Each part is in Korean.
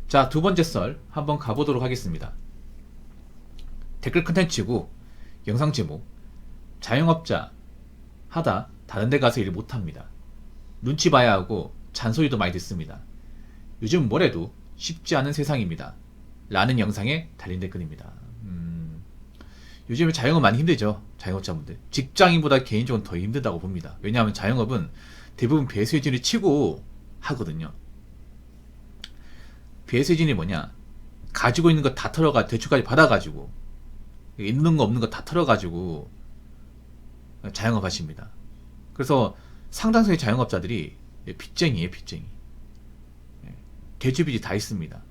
자, 두 번째 썰 한번 가보도록 하겠습니다. 댓글 컨텐츠고 영상 제목 자영업자 하다 다른 데 가서 일 못합니다. 눈치 봐야 하고 잔소리도 많이 듣습니다. 요즘 뭐래도 쉽지 않은 세상입니다. 라는 영상에 달린 댓글입니다. 요즘에 자영업 많이 힘들죠. 자영업자분들. 직장인보다 개인적으로 더 힘들다고 봅니다. 왜냐하면 자영업은 대부분 배수진을 치고 하거든요. 배수진이 뭐냐? 가지고 있는 거 다 털어가 대출까지 받아가지고 있는 거 없는 거 다 털어가지고 자영업 하십니다. 그래서 상당수의 자영업자들이 빚쟁이에요, 빚쟁이. 대출빚이 다 있습니다.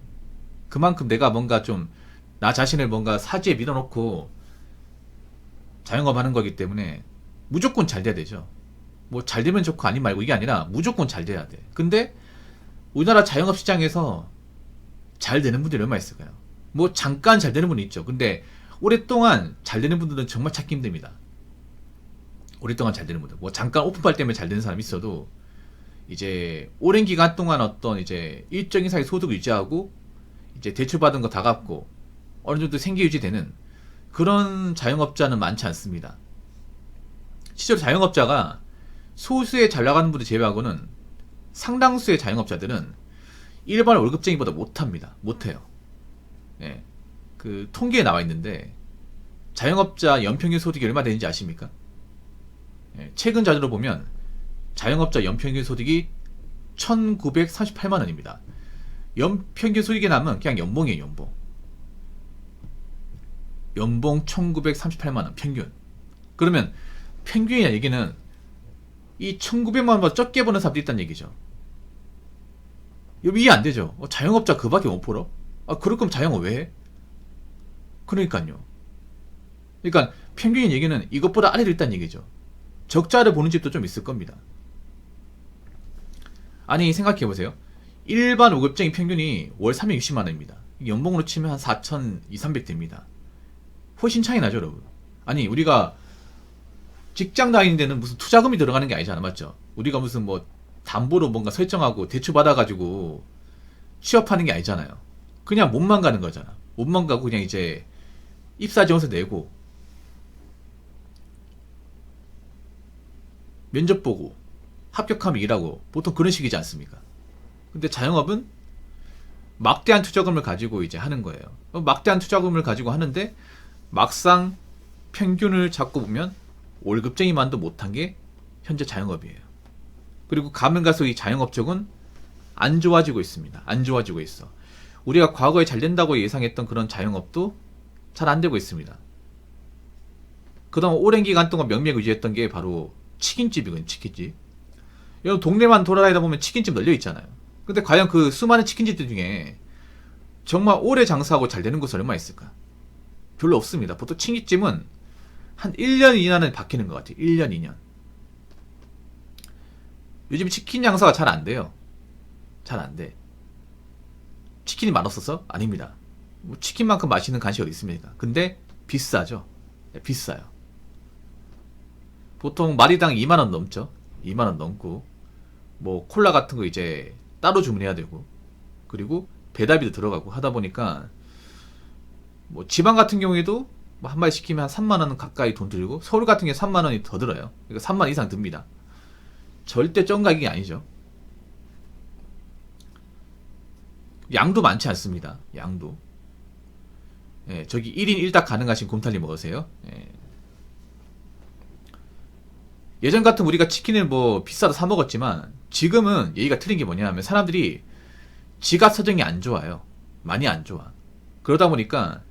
그만큼 내가 뭔가 좀 나 자신을 뭔가 사지에 밀어놓고 자영업 하는 거기 때문에 무조건 잘 돼야 되죠. 뭐 잘 되면 좋고 아니 말고 이게 아니라 무조건 잘 돼야 돼. 근데 우리나라 자영업 시장에서 잘 되는 분들이 얼마 있을까요? 뭐 잠깐 잘 되는 분이 있죠. 근데 오랫동안 잘 되는 분들은 정말 찾기 힘듭니다. 오랫동안 잘 되는 분들. 뭐 잠깐 오픈팔 때문에 잘 되는 사람이 있어도 이제 오랜 기간 동안 어떤 이제 일정 이상의 소득을 유지하고 이제 대출받은 거 다 갚고 어느 정도 생계 유지되는 그런 자영업자는 많지 않습니다. 실제로 자영업자가 소수의 잘 나가는 분들 제외하고는 상당수의 자영업자들은 일반 월급쟁이보다 못합니다. 못해요. 예. 그 통계에 나와 있는데 자영업자 연평균 소득이 얼마 되는지 아십니까? 예. 최근 자료로 보면 자영업자 연평균 소득이 1938만 원입니다. 연평균 소득이 나면 그냥 연봉이에요, 연봉. 연봉 1938만 원 평균. 그러면 평균이라는 얘기는 이 1900만 원보다 적게 버는 사람도 있다는 얘기죠. 이해 안 되죠. 자영업자 그밖에 못 벌어? 아, 그럴 거면 자영업 왜 해? 그러니까요. 그러니까 평균인 얘기는 이것보다 아래로 있다는 얘기죠. 적자를 보는 집도 좀 있을 겁니다. 아니 생각해보세요. 일반 월급쟁이 평균이 월 360만 원입니다. 연봉으로 치면 한 4,200, 300 됩니다. 훨씬 차이 나죠, 여러분. 아니 우리가 직장 다니는 데는 무슨 투자금이 들어가는 게 아니잖아, 맞죠? 우리가 무슨 뭐 담보로 뭔가 설정하고 대출 받아가지고 취업하는 게 아니잖아요. 그냥 몸만 가는 거잖아. 몸만 가고 그냥 이제 입사지원서 내고 면접 보고 합격하면 일하고 보통 그런 식이지 않습니까? 근데 자영업은 막대한 투자금을 가지고 이제 하는 거예요. 막대한 투자금을 가지고 하는데 막상 평균을 잡고 보면 월급쟁이만도 못한 게 현재 자영업이에요. 그리고 가면 갈수록 이 자영업 쪽은 안 좋아지고 있습니다. 안 좋아지고 있어. 우리가 과거에 잘 된다고 예상했던 그런 자영업도 잘 안 되고 있습니다. 그동안 오랜 기간 동안 명맥 유지했던 게 바로 치킨집이거든요. 치킨집. 여러분 동네만 돌아다니다 보면 치킨집 널려 있잖아요. 근데 과연 그 수많은 치킨집들 중에 정말 오래 장사하고 잘 되는 곳은 얼마 있을까? 별로 없습니다. 보통 치킨집은 한 1년 이내는 바뀌는 것 같아요. 1년, 2년. 요즘 치킨 장사가 잘 안 돼요. 잘 안 돼. 치킨이 맛없어서? 아닙니다. 뭐 치킨만큼 맛있는 간식이 어디 있습니까? 근데 비싸죠. 네, 비싸요. 보통 마리당 2만원 넘죠. 2만원 넘고 뭐 콜라 같은 거 이제 따로 주문해야 되고 그리고 배달비도 들어가고 하다 보니까 뭐 지방 같은 경우에도 뭐 한 마리 시키면 한 3만원 가까이 돈 들고 서울 같은 경우에 3만원이 더 들어요. 그러니까 3만원 이상 듭니다. 절대 쩐 가격이 아니죠. 양도 많지 않습니다. 양도. 예, 저기 1인 1닭 가능하신 곰탈리 먹으세요. 예. 예전 같은 우리가 치킨을 뭐 비싸도 사 먹었지만 지금은 얘기가 틀린 게 뭐냐 하면 사람들이 지갑 사정이 안 좋아요. 많이 안 좋아. 그러다 보니까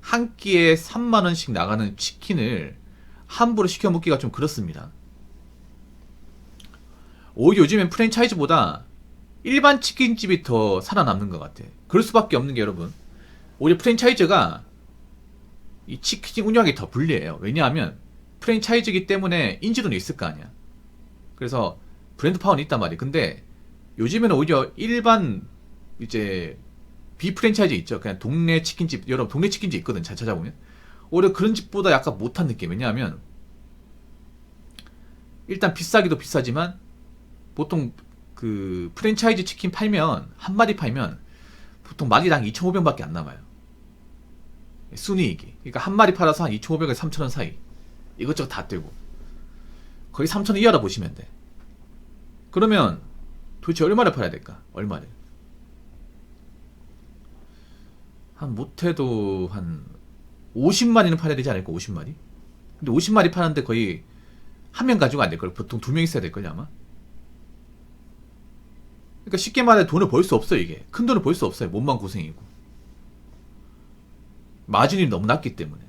한 끼에 3만원씩 나가는 치킨을 함부로 시켜 먹기가 좀 그렇습니다. 오히려 요즘엔 프랜차이즈보다 일반 치킨집이 더 살아남는 것 같아. 그럴 수밖에 없는 게 여러분, 오히려 프랜차이즈가 이 치킨 운영하기 더 불리해요. 왜냐하면 프랜차이즈이기 때문에 인지도는 있을 거 아니야. 그래서 브랜드 파워는 있단 말이야. 근데 요즘에는 오히려 일반 이제 비프랜차이즈 있죠. 그냥 동네 치킨집, 여러분 동네 치킨집 있거든. 잘 찾아보면 오히려 그런 집보다 약간 못한 느낌. 왜냐하면 일단 비싸기도 비싸지만 보통 그 프랜차이즈 치킨 팔면 한 마리 팔면 보통 마리당 2,500원밖에 안 남아요. 순이익이. 그러니까 한 마리 팔아서 한 2,500원, 3,000원 사이. 이것저것 다 떼고. 거의 3,000원 이하라 보시면 돼. 그러면 도대체 얼마를 팔아야 될까? 얼마를? 한 못해도 한 50마리는 팔아야 되지 않을까? 50마리? 근데 50마리 파는데 거의 한 명 가지고 안 될걸. 보통 두 명 있어야 될걸 아마. 그러니까 쉽게 말해 돈을 벌 수 없어요. 이게 큰 돈을 벌 수 없어요. 몸만 고생이고 마진이 너무 낮기 때문에.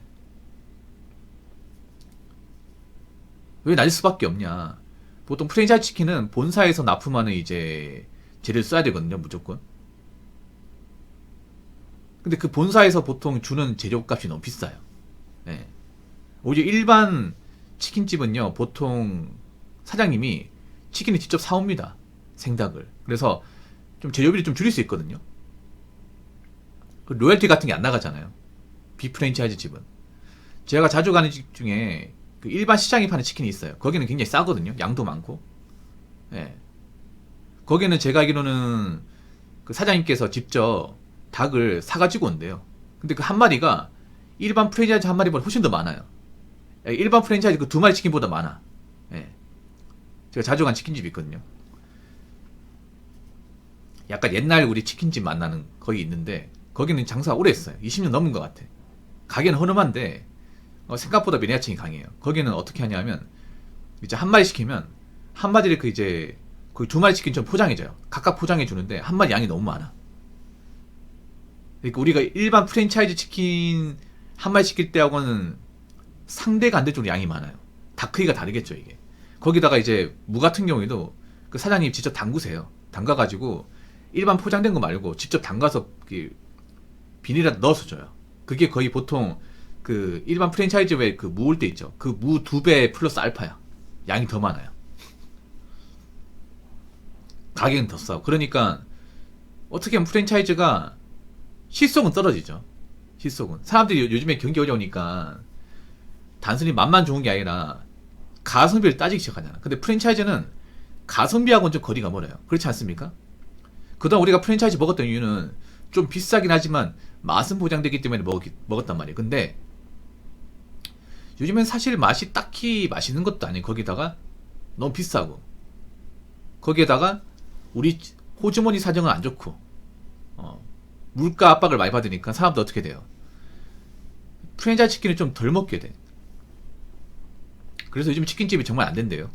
왜 낮을 수밖에 없냐? 보통 프랜차이즈 치킨은 본사에서 납품하는 이제 재료를 써야 되거든요, 무조건. 근데 그 본사에서 보통 주는 재료값이 너무 비싸요. 네. 오히려 일반 치킨집은요, 보통 사장님이 치킨을 직접 사옵니다. 생닭을. 그래서 좀 재료비를 좀 줄일 수 있거든요. 그 로열티 같은 게 안 나가잖아요. 비프랜차이즈 집은. 제가 자주 가는 집 중에 그 일반 시장에 파는 치킨이 있어요. 거기는 굉장히 싸거든요. 양도 많고. 예. 거기는 제가 알기로는 그 사장님께서 직접 닭을 사가지고 온대요. 근데 그 한 마리가 일반 프랜차이즈 한 마리보다 훨씬 더 많아요. 일반 프랜차이즈 그 두 마리 치킨보다 많아. 예. 제가 자주 간 치킨집이 있거든요. 약간 옛날 우리 치킨집 만나는 거기 있는데 거기는 장사가 오래 했어요. 20년 넘은 것 같아. 가게는 허름한데 생각보다 매니아층이 강해요. 거기는 어떻게 하냐면 이제 한 마리 시키면 한 마리를 그 이제 거의 두 마리 치킨처럼 포장해줘요. 각각 포장해 주는데 한 마리 양이 너무 많아. 그러니까 우리가 일반 프랜차이즈 치킨 한 마리 시킬 때하고는 상대가 안 될 정도로 양이 많아요. 닭 크기가 다르겠죠 이게. 거기다가 이제 무 같은 경우에도 그 사장님 직접 담그세요. 담가가지고 일반 포장된 거 말고 직접 담가서 그 비닐에 넣어서 줘요. 그게 거의 보통 그 일반 프랜차이즈에 그 무올 때 있죠. 그 무 2배 플러스 알파야. 양이 더 많아요. 가격은 더 싸고. 그러니까 어떻게 하면 프랜차이즈가 실속은 떨어지죠. 실속은. 사람들이 요즘에 경기 어려우니까 단순히 맛만 좋은 게 아니라 가성비를 따지기 시작하잖아. 근데 프랜차이즈는 가성비하고는 좀 거리가 멀어요. 그렇지 않습니까? 그동안 우리가 프랜차이즈 먹었던 이유는 좀 비싸긴 하지만 맛은 보장되기 때문에 먹었단 말이에요. 근데 요즘엔 사실 맛이 딱히 맛있는 것도 아니에요. 거기다가 너무 비싸고 거기에다가 우리 호주머니 사정은 안 좋고 물가 압박을 많이 받으니까 사람도 어떻게 돼요? 프랜차이즈 치킨을 좀 덜 먹게 돼. 그래서 요즘 치킨집이 정말 안 된대요.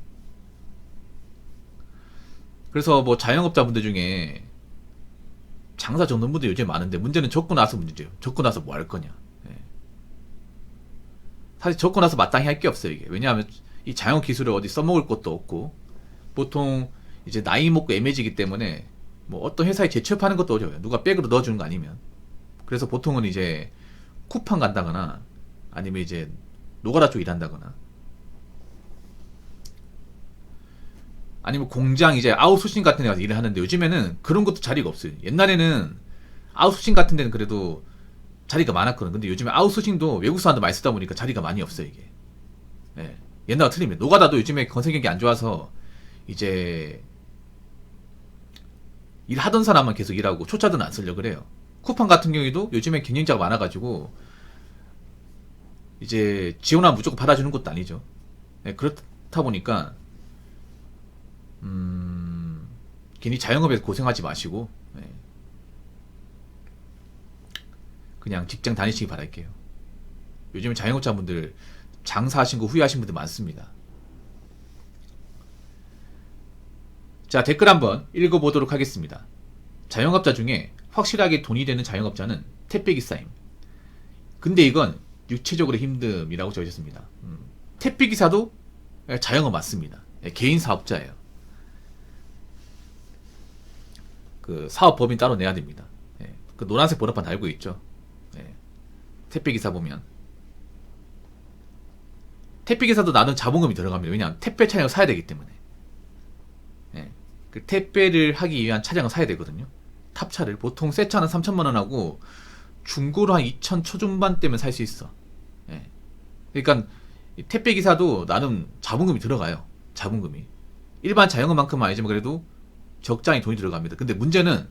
그래서 뭐 자영업자분들 중에 장사 접는 분들 요즘 많은데 문제는 접고 나서 문제죠. 접고 나서 뭐 할 거냐. 예. 사실 접고 나서 마땅히 할 게 없어요 이게. 왜냐하면 이 자영업 기술을 어디 써먹을 것도 없고 보통 이제 나이 먹고 애매지기 때문에 뭐 어떤 회사에 재취업하는 것도 어려워요. 누가 백으로 넣어주는 거 아니면. 그래서 보통은 이제 쿠팡 간다거나 아니면 이제 노가다 쪽 일한다거나 아니면 공장 이제 아웃소싱 같은 데 가서 일을 하는데 요즘에는 그런 것도 자리가 없어요. 옛날에는 아웃소싱 같은 데는 그래도 자리가 많았거든. 근데 요즘에 아웃소싱도 외국 사람들 많이 쓰다 보니까 자리가 많이 없어요 이게. 예. 옛날과 틀립니다. 노가다도 요즘에 건설 경기 안 좋아서 이제 일하던 사람만 계속 일하고 초짜들은 안 쓰려고 그래요. 쿠팡 같은 경우에도 요즘에 경쟁자가 많아가지고 이제 지원하면 무조건 받아주는 것도 아니죠. 예, 그렇다 보니까 괜히 자영업에서 고생하지 마시고 그냥 직장 다니시기 바랄게요. 요즘에 자영업자분들 장사하신 거 후회하신 분들 많습니다. 자, 댓글 한번 읽어보도록 하겠습니다. 자영업자 중에 확실하게 돈이 되는 자영업자는 택배기사임. 근데 이건 육체적으로 힘듦이라고 적으셨습니다. 택배기사도 자영업 맞습니다. 개인 사업자예요. 그 사업법인 따로 내야 됩니다. 그 노란색 번호판 달고 있죠. 택배기사 보면 택배기사도 나는 자본금이 들어갑니다. 왜냐하면 택배 차량을 사야 되기 때문에. 그 택배를 하기 위한 차량을 사야 되거든요. 탑차를 보통 새 차는 3천만 원하고 중고로 한 2천 초중반대면 살 수 있어. 그러니까 택배기사도 나름 자본금이 들어가요. 자본금이 일반 자영업만큼은 아니지만 그래도 적당히 돈이 들어갑니다. 근데 문제는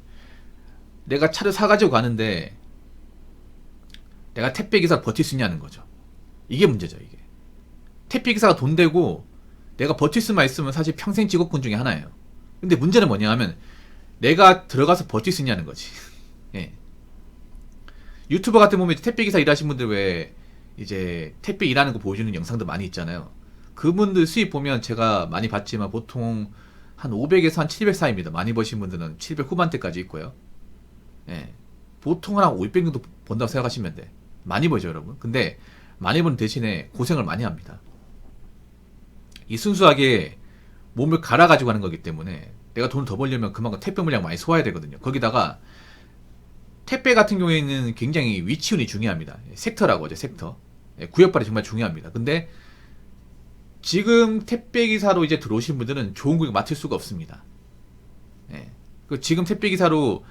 내가 차를 사가지고 가는데 내가 택배기사 버틸 수 있냐는 거죠. 이게 문제죠. 이게 택배기사가 돈 되고 내가 버틸 수만 있으면 사실 평생 직업군 중에 하나예요. 근데 문제는 뭐냐 하면 내가 들어가서 버틸 수 있냐는 거지. 예. 유튜버 같은 보면 택배기사 일하신 분들 왜 이제 택배 일하는 거 보여주는 영상도 많이 있잖아요. 그분들 수입 보면 제가 많이 봤지만 보통 한 500에서 한 700 사이입니다. 많이 버신 분들은 700 후반대까지 있고요. 예. 보통은 한 500 정도 번다고 생각하시면 돼. 많이 벌죠, 여러분. 근데 많이 버는 대신에 고생을 많이 합니다. 이 순수하게 몸을 갈아가지고 하는 거기 때문에 내가 돈을 더 벌려면 그만큼 택배 물량 많이 소화해야 되거든요. 거기다가 택배 같은 경우에는 굉장히 위치운이 중요합니다. 섹터라고 하죠, 섹터. 구역발이 정말 중요합니다. 근데 지금 택배기사로 이제 들어오신 분들은 좋은 구역 맡을 수가 없습니다. 예. 지금 택배기사로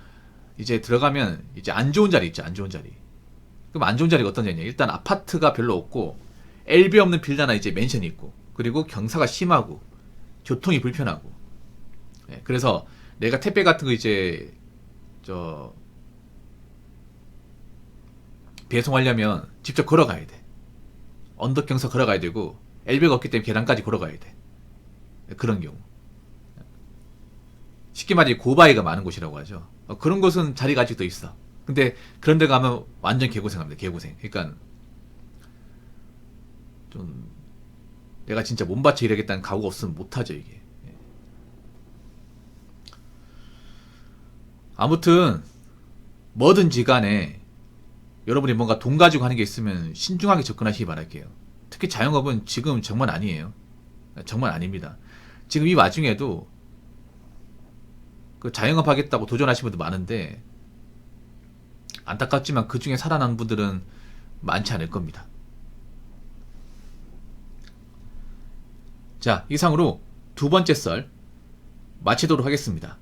이제 들어가면 이제 안 좋은 자리 있죠, 안 좋은 자리. 그럼 안 좋은 자리가 어떤 자리냐? 일단 아파트가 별로 없고, 엘베 없는 빌라나 이제 맨션이 있고, 그리고 경사가 심하고, 교통이 불편하고. 예. 그래서 내가 택배 같은 거 이제, 배송하려면 직접 걸어가야 돼. 언덕 경사 걸어가야 되고, 엘베가 없기 때문에 계단까지 걸어가야 돼. 그런 경우. 쉽게 말해 고바위가 많은 곳이라고 하죠. 그런 곳은 자리가 아직도 있어. 근데 그런 데 가면 완전 개고생합니다. 개고생. 그러니까 좀 내가 진짜 몸 바쳐 일하겠다는 각오가 없으면 못하죠, 이게. 아무튼 뭐든지 간에 여러분이 뭔가 돈 가지고 하는 게 있으면 신중하게 접근하시기 바랄게요. 특히 자영업은 지금 정말 아니에요. 정말 아닙니다. 지금 이 와중에도 그 자영업 하겠다고 도전하시는 분들 많은데 안타깝지만 그 중에 살아난 분들은 많지 않을 겁니다. 자, 이상으로 두 번째 썰 마치도록 하겠습니다.